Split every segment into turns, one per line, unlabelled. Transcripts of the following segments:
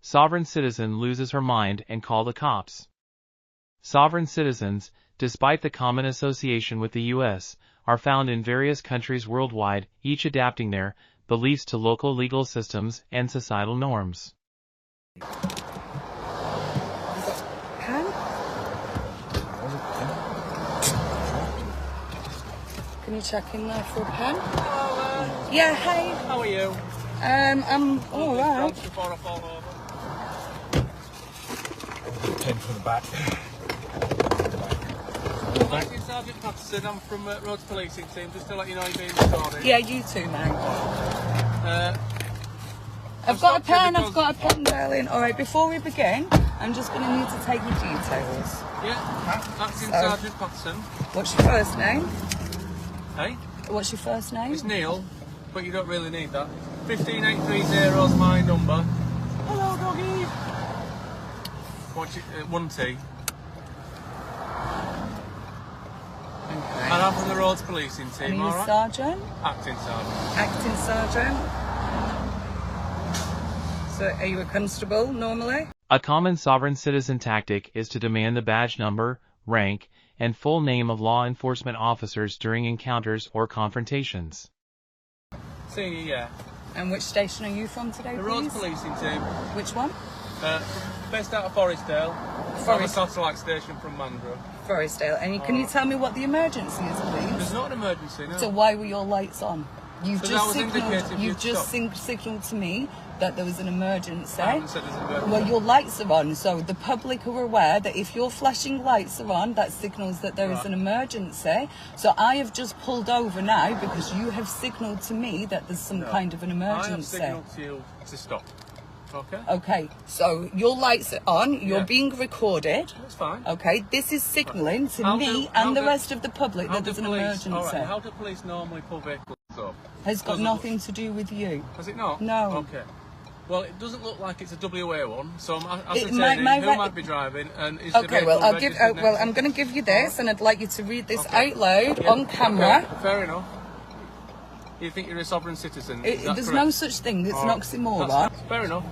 sovereign citizen loses her mind and call the cops. Sovereign citizens, despite the common association with the U.S., are found in various countries worldwide, each adapting their beliefs to local legal systems and societal norms.
Pen? Can you check in there for a pen?
Hello,
Yeah, hey.
how are you?
I'm alright.
Before I fall over.
Pen from the back.
Acting Sergeant Patterson, I'm from Roads Policing Team, just to let you know you're being recorded.
Yeah, you too, mate. I've got a pen, darling. Alright, before we begin, I'm just going to need to take your details.
Yeah, Acting Sergeant Patterson.
What's your first name?
Hey?
What's your first name?
It's Neil, but you don't really need that. 15830 is my number. Hello, doggy. What's your, 1T.
Okay.
And I'm from the Roads Policing Team,
And are you
alright?
sergeant?
Acting Sergeant.
Acting sergeant. So, are you a constable normally?
A common sovereign citizen tactic is to demand the badge number, rank, and full name of law enforcement officers during encounters or confrontations.
Senior, yeah.
And which station are you from today,
The
please?
Roads Policing Team.
Which one?
Based out of Forestdale. From a satellite station from Mangrove.
Forestdale. And can you tell me what the emergency is, please?
There's not an emergency, no.
So why were your lights on? You've
Because
just
I was indicating
you've
you'd
just
stop.
signalled to me that there was an emergency.
I haven't said there's an emergency.
Well, your lights are on, so the public are aware that if your flashing lights are on, that signals that there is an emergency. So I have just pulled over now because you have signalled to me that there's some kind of an emergency.
I have signalled to you to stop. Okay?
Okay, so your lights are on, you're
Yeah.
being recorded.
That's fine.
Okay, this is signalling to
How
me
do-
and
how
the
do-
rest of the public
How
that
do
there's an
police,
emergency.
all right, how do police normally pull vehicles up?
Has got
Doesn't
nothing to do with you.
Has it not?
No.
Okay. Well, it doesn't look like it's a WA one, so I'm
It
ascertaining
might-
who might be driving and is the
Okay, well,
vehicle
I'll give.
registered
Well,
next
I'm going to give you this, and I'd like you to read this
Okay.
out loud
Yeah,
on camera.
okay, fair enough. You think you're a sovereign citizen? Is that
There's
correct?
no such thing. It's an
Oh,
oxymoron.
that's fair enough.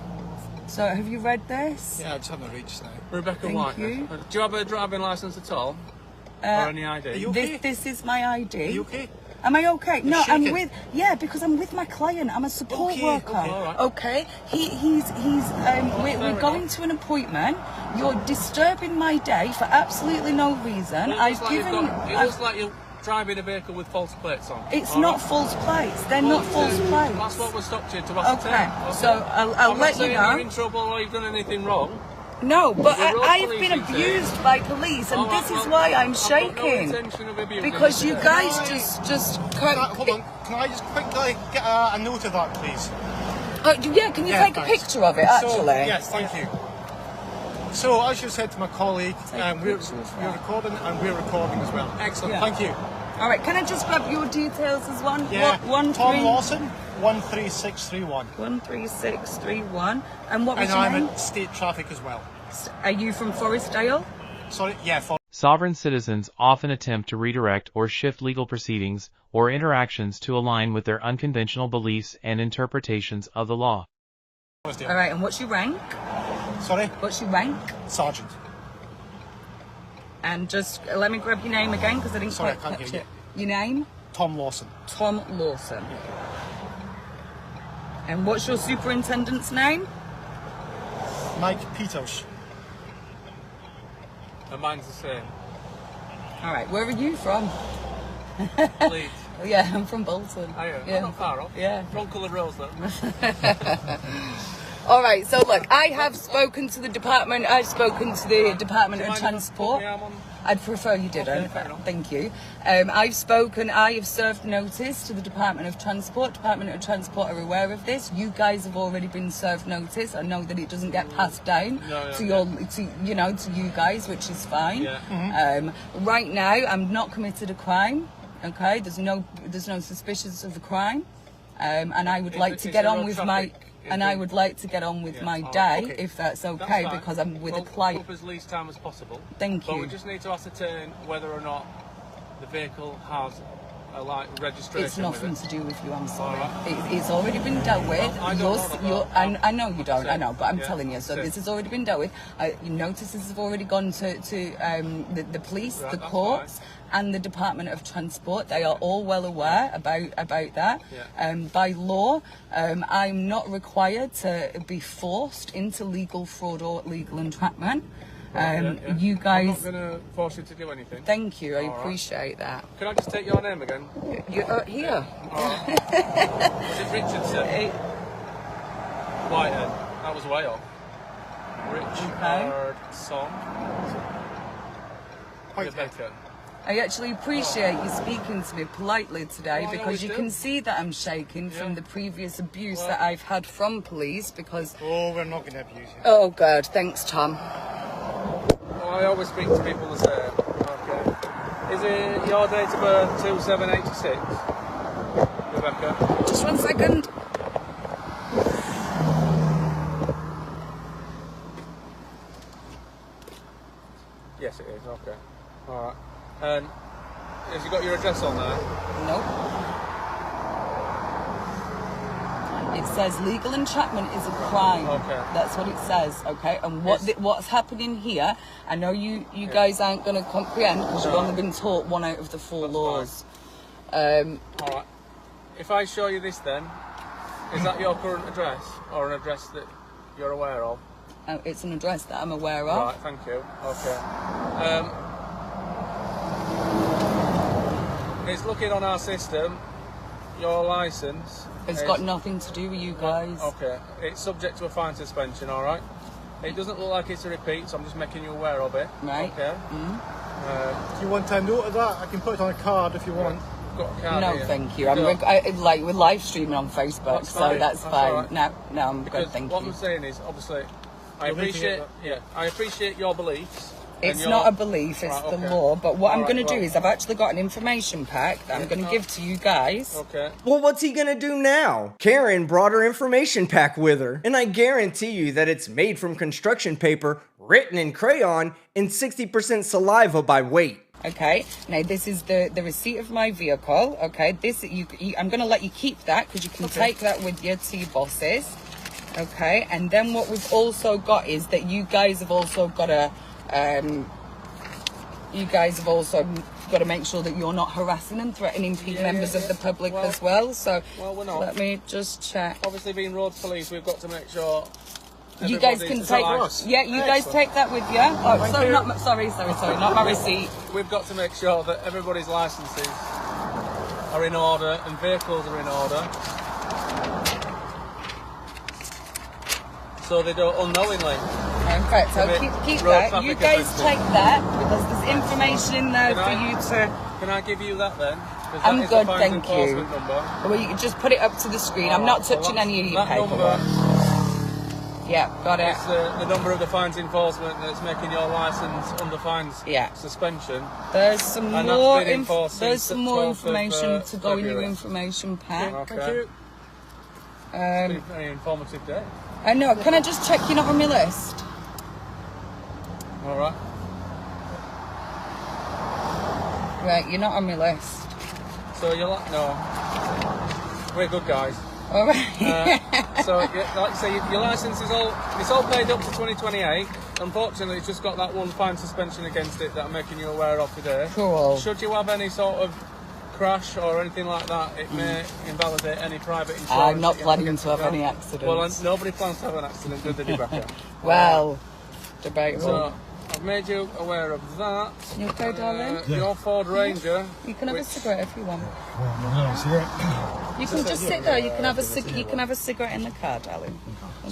So, have you read this?
Yeah, I just haven't reached now.
Rebecca
Thank
White.
you.
Do you have a driving licence at all? or any ID?
are you okay?
This is my ID.
Are you okay?
Am I okay? No, I'm
shaking.
with. Yeah, because I'm with my client. I'm a support
Okay,
worker.
okay.
All right.
Okay. We're going to an appointment. You're disturbing my day for absolutely no reason.
It
I've
looks like
given.
it looks like you're driving a vehicle with false plates on.
It's
All
not
right?
false plates. They're
Well,
not false plates.
That's what we stopped you to ascertain.
Okay, so I'll
I'm
let
not saying
you know.
you're in trouble or you've done anything wrong.
No, but
The road
I've
police
been
is there.
abused by police, and
All right,
this is
well,
why I'm
I've got
shaking.
no intention of abusing
Because you guys just can't.
Hold on, can I just quickly get a note of that, please?
Yeah, can you take a
thanks.
picture of it,
So,
actually?
yes, thank you. So, as you said to my colleague, we're recording and we're recording as well. Excellent,
Yeah.
thank you.
All right, can I just grab your details as one?
Yeah,
One
Tom
three-
Lawson, 13631.
13631. And what was
And
your
I'm
name?
at state traffic as well.
Are you from Forestdale?
Sorry, yeah,
Sovereign citizens often attempt to redirect or shift legal proceedings or interactions to align with their unconventional beliefs and interpretations of the law.
All right, and what's your rank?
Sorry,
What's your rank?
Sergeant.
And just let me grab your name again because I didn't
Sorry,
quite
I can't
catch
hear
it. Your name?
Tom Lawson.
Tom Lawson. And what's your superintendent's name?
Mike Peters.
And mine's the same.
All right, where are you from?
Please.
Yeah, I'm from Bolton.
Are you?
Yeah.
Not far off.
Yeah.
Wrong coloured rose though.
All right, so look, I have spoken to the department. I've spoken to the Department of
Mind if I put
Transport.
my arm on?
I'd prefer you didn't.
Okay, fair enough.
Thank you. I have served notice to the Department of Transport. Department of Transport are aware of this. You guys have already been served notice. I know that it doesn't get passed down to you guys, which is fine.
Yeah.
Right now, I'm not committed a crime. Okay, there's no suspicions of a crime, and I would like to
It's
get
a
on
road
with
traffic
I would like to get on with my day,
okay.
if that's
That's
okay,
fine.
because I'm with
We'll
a client.
Up as least time as possible.
Thank
But
you.
we just need to ascertain whether or not the vehicle has like registration.
It's nothing
with
to do with you, I'm sorry.
Alright.
It's already been dealt with.
I don't know that.
I know you don't, I know, but I'm
Yeah.
telling you. So
That's
this
it.
has already been dealt with. Your notices have already gone to the police,
Right,
the
that's
courts, and the Department of Transport. They are all well aware about that.
Yeah.
By law, I'm not required to be forced into legal fraud or legal entrapment. You
I'm
guys...
not going to force you to do anything.
Thank you, I
All right.
appreciate that.
Can I just take your name again?
You're here.
Was it Richardson? Whitehead. That was way off. Richardson. Rebecca.
I actually appreciate you speaking to me politely today,
Well, I
because
always
you
do.
can see that I'm shaking from
Yeah.
the previous abuse
Well-
that I've had from police, because...
Oh, we're not going to abuse you.
Oh God, thanks Tom.
Well, I always speak to people the same. Okay. Is it your date of birth 2786? Rebecca?
Just 1 second.
Yes, it is. Okay. Alright. And has you got your address on there?
Nope. It says legal entrapment is a crime.
Okay.
That's what it says, okay? And what's happening here, I know you guys aren't going to comprehend, because you've
No.
only been taught one out of the 4
That's
laws.
Alright. If I show you this then, is that your current address? Or an address that you're aware of?
It's an address that I'm aware of.
Right, thank you. Okay. It's looking on our system, your licence.
It's got nothing to do with you guys.
Okay. It's subject to a fine suspension, alright? It doesn't look like it's a repeat, so I'm just making you aware of it.
Right.
Okay.
If you want a note of that, I can put it on a card if you want.
I've got a card
No,
here.
thank you.
No.
We're live streaming on Facebook,
That's
so
fine.
that's
That's
fine.
all right.
No, I'm
Because
good, thank
what
you.
I'm saying is, obviously, I
You're making
appreciate,
it
I appreciate your beliefs.
It's
and
not
your-
a belief, it's
Right,
the
okay.
law. But what I'm
Alright,
going to do
well-
is I've actually got an information pack that I'm going to give to you guys.
Okay.
Well, what's he gonna do now? Karen brought her information pack with her, and I guarantee you that it's made from construction paper, written in crayon, and 60% saliva by weight.
Okay, now this is the receipt of my vehicle. Okay, I'm going to let you keep that, because you can take that with you to your bosses. Okay, and then what we've also got is that you guys have also got to make sure that you're not harassing and threatening members of the public as well. So
Well, we're not.
let me just check.
Obviously, being road police, we've got to make sure.
You guys can take, yeah, you guys take that with you. Oh, sorry, not my receipt.
We've got to make sure that everybody's licences are in order and vehicles are in order, so they don't unknowingly.
In fact, so
Commit
keep
road
that. You
traffic
guys
offences.
take that, because there's information in there
Can
for
I-
you to.
Can I give you that then? 'Cause
I'm
that is
good,
the fines
thank you.
enforcement number.
Well, you can just put it up to the screen. I'm not touching any of your
That number
paperwork. Yeah, got it.
is the number of the fines enforcement that's making your licence under fines
Yeah.
suspension.
There's some
And that's
more.
been enforced
There's
since
some more
12th of,
information to go in your
February.
information pack.
Okay.
Thank you.
It's been a very informative day.
I know. Can I just check you're not on my list?
All right.
Right, you're not on my list.
So you're like, no, we're good guys.
All right.
So, like I say, your licence is all paid up to 2028. Unfortunately, it's just got that one fine suspension against it that I'm making you aware of today.
Cool.
Should you have any sort of crash or anything like that, it may invalidate any private insurance.
I'm not
that you
planning
against
to have
yourself.
any accidents.
Well, and nobody plans to have an accident, do they, Rebecca?
Well, debatable.
So, I've made you aware of that.
You okay, darling?
Your Ford Ranger.
You can have a
which-
cigarette if you want.
No, cigarette.
You can just sit there. You can have a cigarette in the car, darling.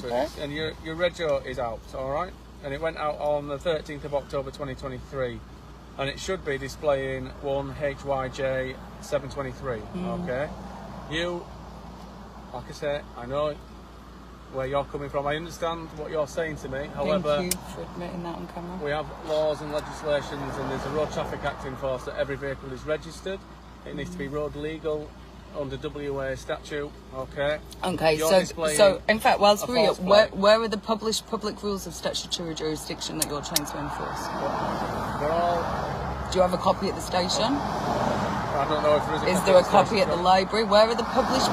Okay.
And your Regio is out, all right? And it went out on the 13th of October 2023. And it should be displaying 1HYJ 723, okay? You, like I say, I know where you're coming from. I understand what you're saying to me. However,
Thank you for admitting that on camera.
we have laws and legislations, and there's a Road Traffic Act in force that every vehicle is registered. It needs to be road legal under WA statute, okay?
Okay,
You're
so
displaying
in fact, whilst
a
we're here,
false flag.
where are the published public rules of statutory jurisdiction that you're trying to enforce?
They're all
Do you have a copy at the station?
I don't know if there is a copy.
Is there a copy at the library? Where are the published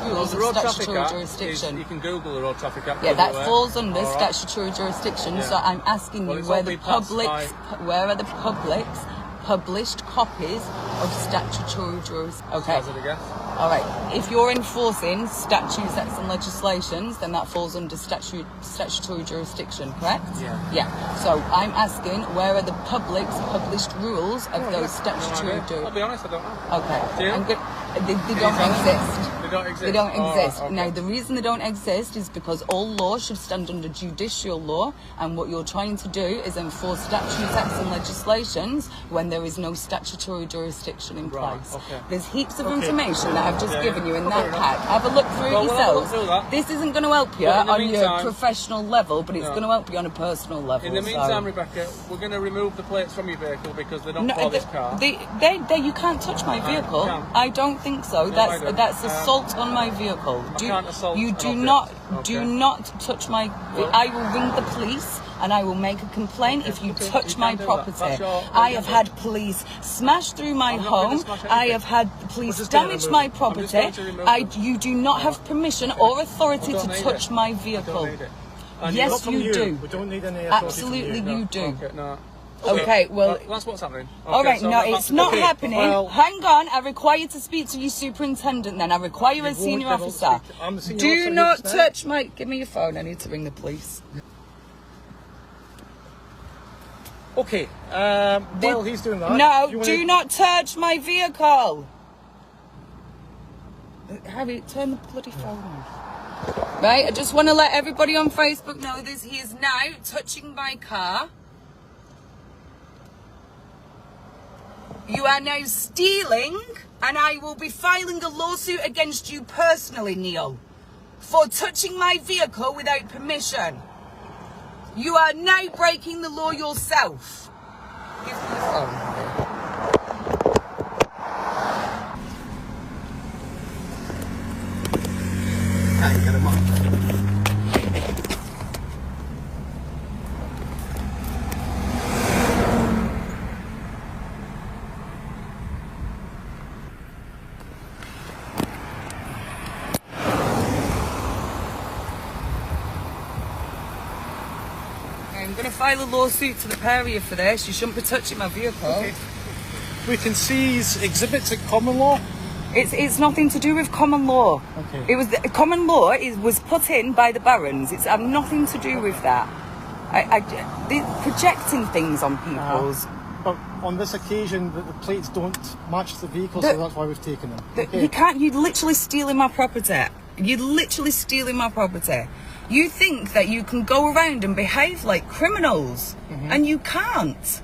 rules of statutory jurisdiction?
You can Google the Road Traffic Act.
Yeah, that falls under statutory jurisdiction. Yeah. So I'm asking you where are the public's published copies of statutory jurisdiction? Okay.
Hazard a guess.
All right. If you're enforcing statutes, acts, and legislations, then that falls under statutory jurisdiction, correct?
Yeah.
Yeah. So I'm asking, where are the public's published rules of those statutory jurisdictions?
I'll be honest, I don't know.
Okay.
Do you?
They don't exist.
They don't exist.
They don't exist.
Okay.
Now, the reason they don't exist is because all law should stand under judicial law, and what you're trying to do is enforce statutes, acts, and legislations when there is no statutory jurisdiction in place.
Okay.
There's heaps of information that I've just given you in that pack. Have a look through it yourselves. This isn't going to help you on your professional level, but it's going to help you on a personal level.
In the meantime, Rebecca, we're going to remove the plates from your vehicle because they don't follow this car.
You can't touch my vehicle. I don't think so. That's assault on my vehicle. You do not touch my. I will ring the police and I will make a complaint if you touch my property. I have had police smash through my home. I have had police damage my property. You do not have permission or authority to touch my vehicle. Yes, you do.
We don't need any authority.
Absolutely, you do.
Okay, no.
Okay, well,
that's what's happening. Okay,
all right,
so
no, it's not happening.
Well,
hang on, I require you to speak to your superintendent then. I require a senior officer.
I'm the senior
Do
officer
not
here
touch my... Give me your phone, I need to ring the police.
Okay, while he's doing that...
No, do not touch my vehicle. Harry, turn the bloody phone off. Right, I just want to let everybody on Facebook know this. He is now touching my car. You are now stealing, and I will be filing a lawsuit against you personally, Neil, for touching my vehicle without permission. You are now breaking the law yourself. Give me the phone.
I got him on.
I'm going to file a lawsuit to the pair of you for this. You shouldn't be touching my vehicle.
Okay. We can seize exhibits at common law.
It's nothing to do with common law.
Okay.
It was common law was put in by the barons. It's had nothing to do with that. They're projecting things on people's.
But on this occasion, the plates don't match the vehicle, so that's why we've taken them. Okay.
You can't. You're literally stealing my property. You're literally stealing my property. You think that you can go around and behave like criminals, and you can't.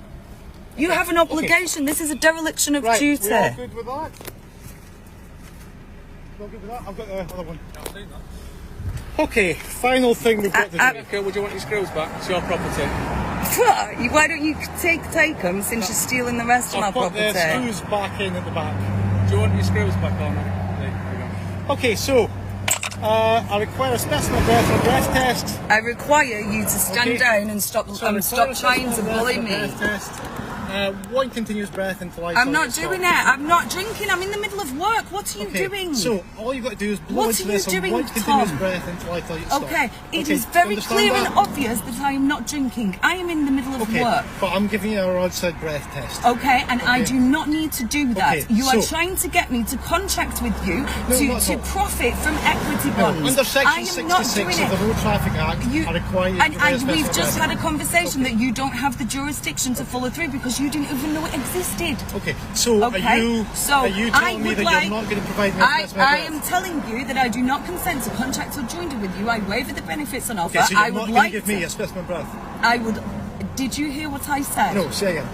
You have an obligation. This is a dereliction of duty.
We're all good with that? We're all good with that? I've got the other one. Okay, final thing we've got to do.
Okay, would you want your screws back? It's your property.
Why don't you take them since you're stealing the rest of my property?
I've put the screws back in at the back.
Do you want your screws back on? There you go.
Okay, so I require a specimen of breath for a breath test.
I require you to stand down and stop trying to bully me.
One continuous breath until I
I'm not doing it. I'm not drinking. I'm in the middle of work. What are you doing?
So all you've got to do is blow into this on one continuous breath until I tell you to stop.
Okay, it is very clear and obvious that I am not drinking. I am in the middle of work.
But I'm giving you a roadside breath test.
Okay, and I do not need to do that. You are trying to get me to contract with you to profit from equity bonds.
Under section 66 of the Road Traffic Act, I require you to give me a specimen
we've just had a conversation that you don't have the jurisdiction to follow through because you didn't even know it existed.
Okay, so are you telling me that you're not going to provide me a specimen of breath?
I am telling you that I do not consent to contract or joinder with you. I waiver the benefits on offer.
Okay, so you're not going to give me a specimen of breath?
I would. Did you hear what I said?
No, say again.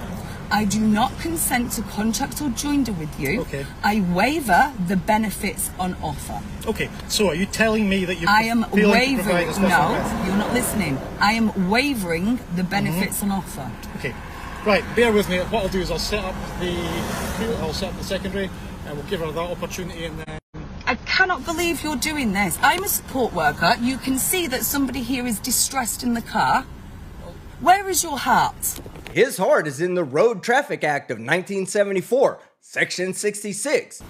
I do not consent to contract or joinder with you.
Okay.
I waiver the benefits on offer.
Okay, so are you telling me that you're
failing to provide
a specimen of breath?
No, you're not listening. I am waivering the benefits on offer.
Okay. Right, bear with me. What I'll do is I'll set up the secondary and we'll give her that opportunity and then...
I cannot believe you're doing this. I'm a support worker. You can see that somebody here is distressed in the car. Where is your heart?
His heart is in the Road Traffic Act of 1974. Section 66.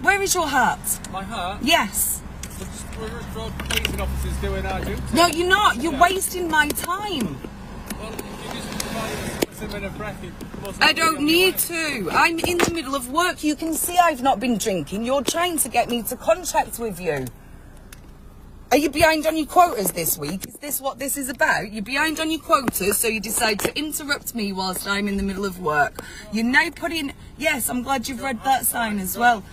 Where is your hat?
My hat?
Yes.
We're just road policing officers doing our duty.
No, you're not. You're wasting my time.
Well, if you just provide a minute of breath,
I don't need to. I'm in the middle of work. You can see I've not been drinking. You're trying to get me to contract with you. Are you behind on your quotas this week? Is this what this is about? You're behind on your quotas, so you decide to interrupt me whilst I'm in the middle of work. You're now putting... Yes, I'm glad you've read that sign as well.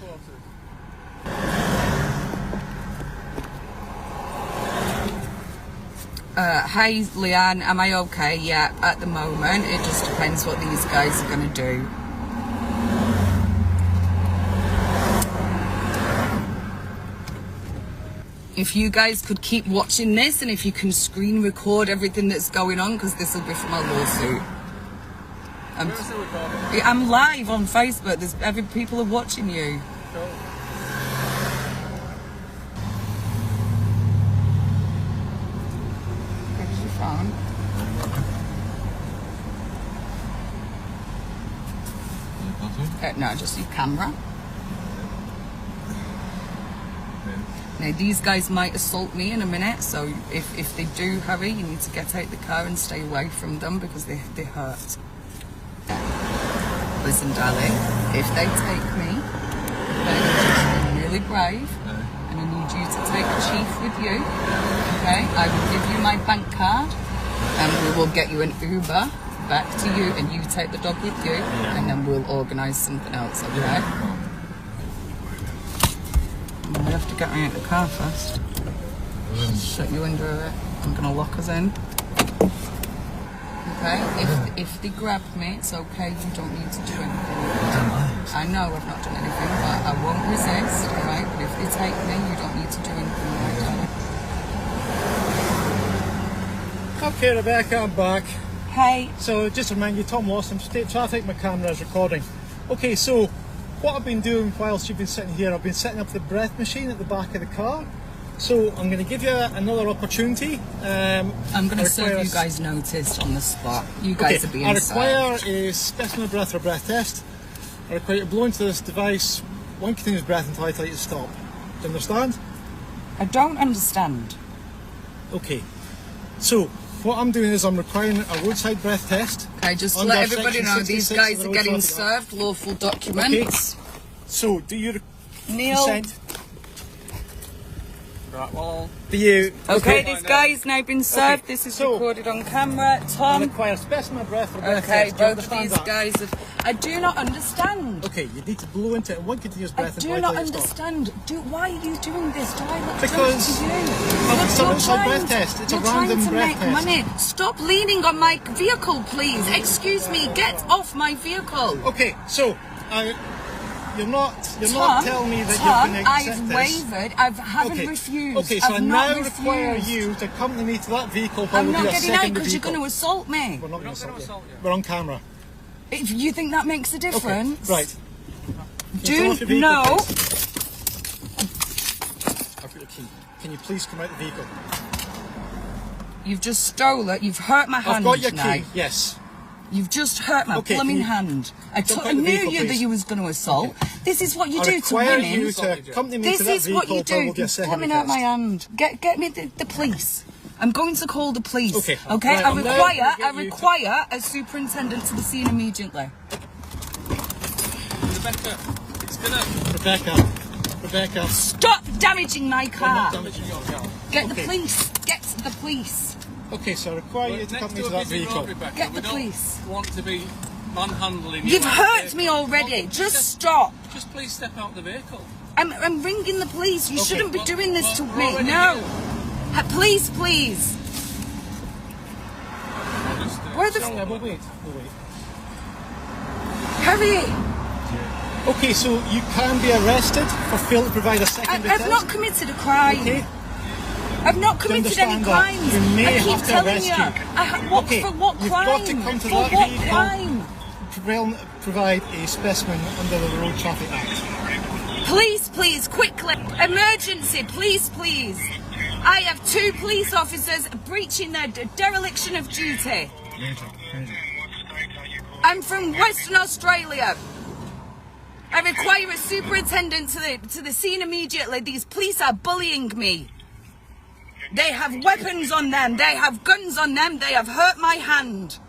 Hey, Leanne, am I okay? Yeah, at the moment. It just depends what these guys are going to do. If you guys could keep watching this, and if you can screen record everything that's going on, because this will be for my lawsuit. I'm live on Facebook. People are watching you.
Cool.
Where's your phone? No, just your camera. Now, these guys might assault me in a minute, so if they do, Harry, you need to get out the car and stay away from them because they hurt. Listen, darling, if they take me, then I need you to be really brave, and I need you to take the chief with you, okay? I will give you my bank card, and we will get you an Uber back to you, and you take the dog with you, and then we'll organise something else, okay? We have to get me out of the car first. Shut you under it. I'm going to lock us in. Okay? If they grab me, it's okay. You don't need to do anything. I know I've not done anything, but I won't resist, alright? But if they take me, you don't need to do anything.
Okay, Rebecca, I'm back.
Hey.
So just to remind you, Tom Lost, I'm state traffic, my camera is recording. Okay, so what I've been doing whilst you've been sitting here, I've been setting up the breath machine at the back of the car. So I'm going to give you another opportunity.
I'm going to serve you guys notice on the spot. You guys are being served.
I require a specimen of breath or breath test. I require you to blow into this device one continuous breath until I tell you to stop. Do you understand?
I don't understand.
Okay. So what I'm doing is I'm requiring a roadside breath test.
Okay, just to let everybody know these guys are getting served lawful documents.
Okay. So do you
Neil.
consent?
Right, well...
Do you...
Okay, this guy's now been served. This is recorded on camera. Tom...
I require a specimen of breath or breath
Okay,
test. Do you
both of
understand
these
that?
guys have... I do not understand.
Okay, you need to blow into it in one continuous breath
I
until
do not
tell you to stop.
understand. Why are you doing this? Do I look
Because
to you?
it's a roadside breath test. It's a random breath test.
You're trying to make money. Stop leaning on my vehicle, please. Excuse me. Get off my vehicle.
Okay, so you're not
Tom,
telling me that
Tom,
you're going to accept
I've
this.
wavered. I haven't refused.
Okay, so I
I've
now
not
require
refused.
you to accompany me to that vehicle while
I'm
we
not
do a
getting out
second
because you're
vehicle.
going to assault me.
We're not going to
assault
assault
you.
you. We're on camera.
If you think that makes a difference,
Okay, right.
do no.
I've got the key. Can you please come out the vehicle?
You've just stole it. You've hurt my hand.
I've got your
now.
key. Yes.
You've just hurt my blooming hand. I knew that you was going to assault.
Okay.
This is what you do to
require
women.
you to accompany me
This
to that
is what
vehicle
you
while
do.
we'll do a
You're
second
coming out
test.
my hand. Get me the police. I'm going to call the police.
Okay.
Okay.
Right,
I
I'm now gonna
require
get you
require a superintendent to the scene immediately.
Rebecca.
Stop damaging my
I'm
car.
not damaging your car.
Get the
Okay.
police. Get the police.
Okay, so I require you to accompany me to that vehicle.
Get the police.
We don't want to be manhandling you.
You've hurt me already. Just stop.
Just please step out the vehicle.
I'm ringing the police. You shouldn't be doing this to
we're
me.
already
No.
here.
Police, please. Where the
Yeah, we'll wait.
Hurry!
Okay, so you can be arrested for failing to provide a second
I've
test.
not committed a crime.
Okay.
I've not committed any
understand that?
crimes.
You may
I keep
have to
telling
arrest
you.
you. Okay,
For what
you've
crime?
got to come to
For
that
what
vehicle.
crime?
Provide a specimen under the Road Traffic Act.
Please, quickly. Emergency, please. I have 2 police officers breaching their dereliction of duty. I'm from Western Australia. I require a superintendent to the scene immediately. These police are bullying me. They have weapons on them. They have guns on them. They have hurt my hand.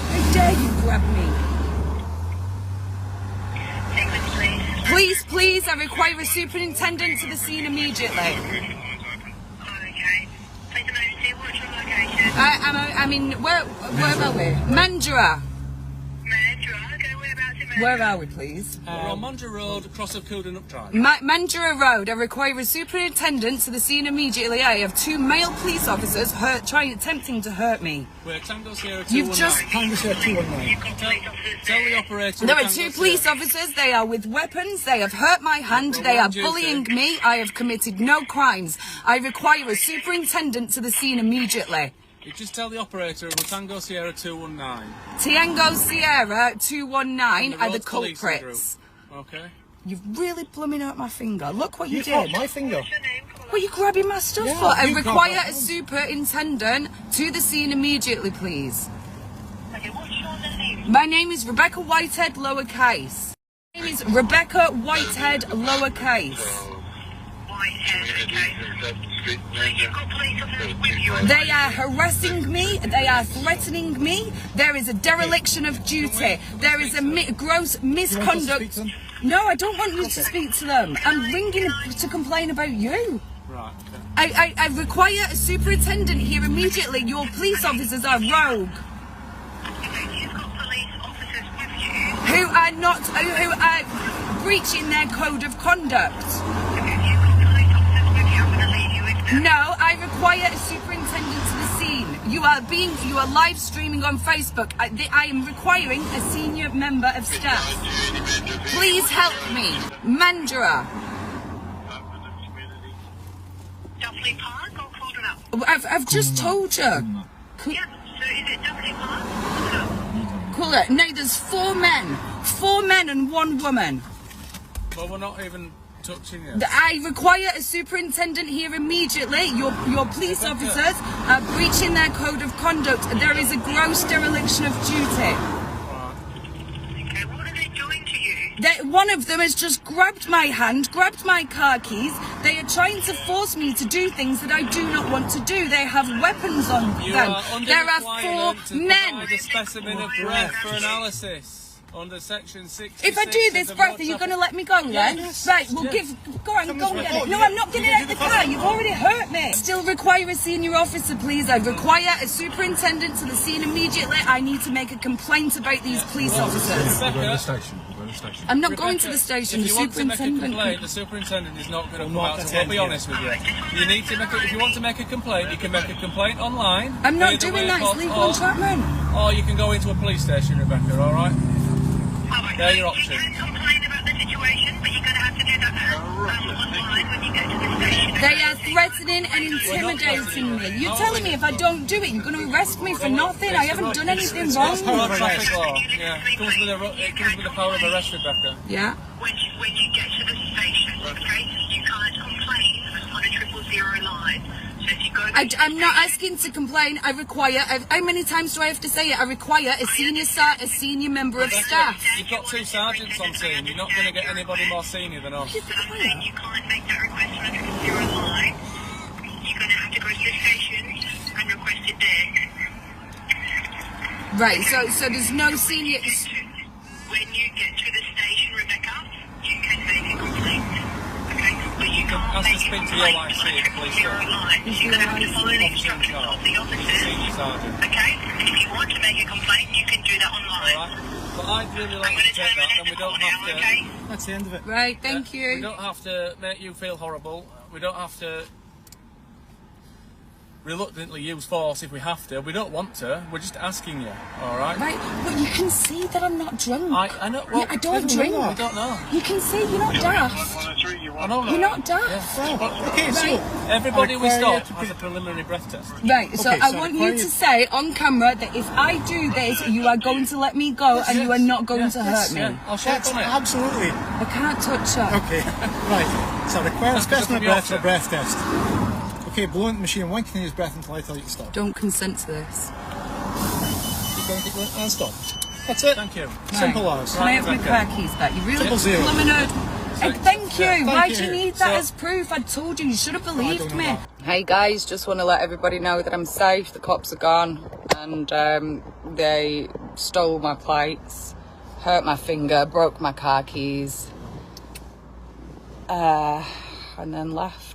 How dare you grab me? Please, please, I require a superintendent to the scene immediately.
Okay. Please emergency, what's your location?
I'm in, where are we? Mandurah.
Mandurah, okay, whereabouts in Mandurah?
Where are we, please?
We're on Mandurah Road, across of Coolden Drive.
Mandurah Road. I require a superintendent to the scene immediately. I have 2 male police officers attempting to hurt me.
We're Tango Sierra 219.
You've just...
Tango Sierra 219.
Tell the operator...
There are
Tango
2 police
Sierra.
officers. They are with weapons. They have hurt my hand. They are bullying me. I have committed no crimes. I require a superintendent to the scene immediately.
You just tell the operator we're Tango Sierra 219.
Tango Sierra 219 are the
road policing
culprits.
group. Okay.
You've really blooming hurt my finger. Look what you
You caught
did.
my finger.
What are you grabbing my stuff
Yeah,
for? I
you grabbed
require
my
a
phone.
superintendent to the scene immediately, please.
Okay, what's your name?
My name is Rebecca Whitehead, lowercase. My name is Rebecca Whitehead, lowercase.
Whitehead, okay. So you've got police officers with you?
They are harassing me. They are threatening me. There is a dereliction of duty. There is a gross
speak
misconduct.
to them?
No, I don't want you to speak to them. I'm ringing to complain about you.
Right, okay.
I require a superintendent here immediately. Your police officers are rogue.
Okay, you've got police officers with you?
Who are breaching their code of conduct.
Okay, you've got police officers with you. I'm going to leave you with them.
No, I require a superintendent to the scene. You are live streaming on Facebook. I am requiring a senior member of staff. Please help me. Mandurah.
Dudley Park or Coolden Up?
I've just told you.
Yeah, so is it Dudley Park?
Cool it. No, there's 4 men. 4 men and 1 woman.
Well, we're not even touching you.
I require a superintendent here immediately. Your police officers are breaching their code of conduct. There is a gross dereliction of duty.
Okay, what are they doing to you?
One of them has just grabbed my hand, grabbed my car keys. They are trying to force me to do things that I do not want to do. They have weapons on
You
them.
are under
There are
requirement
4
to
men.
provide a specimen of breath for analysis under section 66.
If I do this
of the
breath, are
Road
you going to
Traffic-
let me go then?
Yes.
Right, well
Yes.
go on, go and get it.
Oh,
No,
you
I'm not getting
you
out of
do
the
the
car.
first
You've
one.
already hurt me. Still require a senior officer, please. I require a superintendent to the scene immediately. I need to make a complaint about these police officers.
Rebecca,
I'm not going to the
Rebecca,
station.
If
The
you want to make a
superintendent.
complaint, the superintendent is not going to come
not
out. So I'll
attend
be
you.
honest with you. You need to make. If you want to make a complaint, you can make a complaint online.
I'm not
Either
doing
way,
that. It's legal entrapment.
Or you can go into a police station, Rebecca. All right.
Alright,
They're your
you
options.
can complain about the situation, but you're going to have to do that online when you get to the station.
They are threatening and intimidating me. You're telling me if I don't do it, you're going to arrest me for nothing? I haven't done anything
It's
wrong.
road traffic law. Yeah, it comes with the power of arrest, Rebecca.
Yeah.
When you get to the station, okay, you can't complain on a 000 line. So if you go to
I'm not asking to complain. I require. How many times do I have to say it? I require a senior member of staff.
You've got 2 sergeants on scene. You're not going to get anybody more senior than us.
I'm saying you can't make that request on a 000 line. You're going to have to go to the station and request it there.
Right. So there's no senior.
When you get to the station, Rebecca, you can make a complaint. Okay? But you can't
ask to
make a
speak to your
complaint on
IC,
a
please,
000 line. You're going to have to follow the instructions of the officers.
Senior sergeant.
Okay? And if you want to make a complaint, you can do that online.
All right. But I'd really
I'm
like
going
to
to
take that,
terminate
and
the
we
call
don't
now,
have to.
okay?
That's the end of it.
Right. Thank
We
you.
don't have to make you feel horrible. We don't have to reluctantly use force if we have to. We don't want to. We're just asking you. All right.
Right. But you can see that I'm not drunk.
I know. Well,
I don't
we
drink.
don't know.
You can see you're not daft.
I know.
You're not daft.
Okay, so
Everybody we
require
stop
you to
has a preliminary breath test.
Right, so
Okay,
I
so
want
require
you to
you-
say on camera that if I do this, you are going to let me go and you are not going to hurt
Yes,
me.
yeah. I'll shake
That's
on it.
absolutely
I can't touch her.
okay. Right. So require a
That's
specimen of
the
breath for a
option.
breath test. Okay, blow into the machine 1 continuous breath until I tell you to stop.
Don't consent to this.
go and get your hands done. That's it.
Thank you.
Simple as.
Can I have my car keys back? You really
Zero.
Thank you. Why do you
you.
need that
So-
as proof? I told you. You should have believed
don't
me.
know
Hey guys, just want to let everybody know that I'm safe. The cops are gone, and they stole my plates, hurt my finger, broke my car keys, and then left.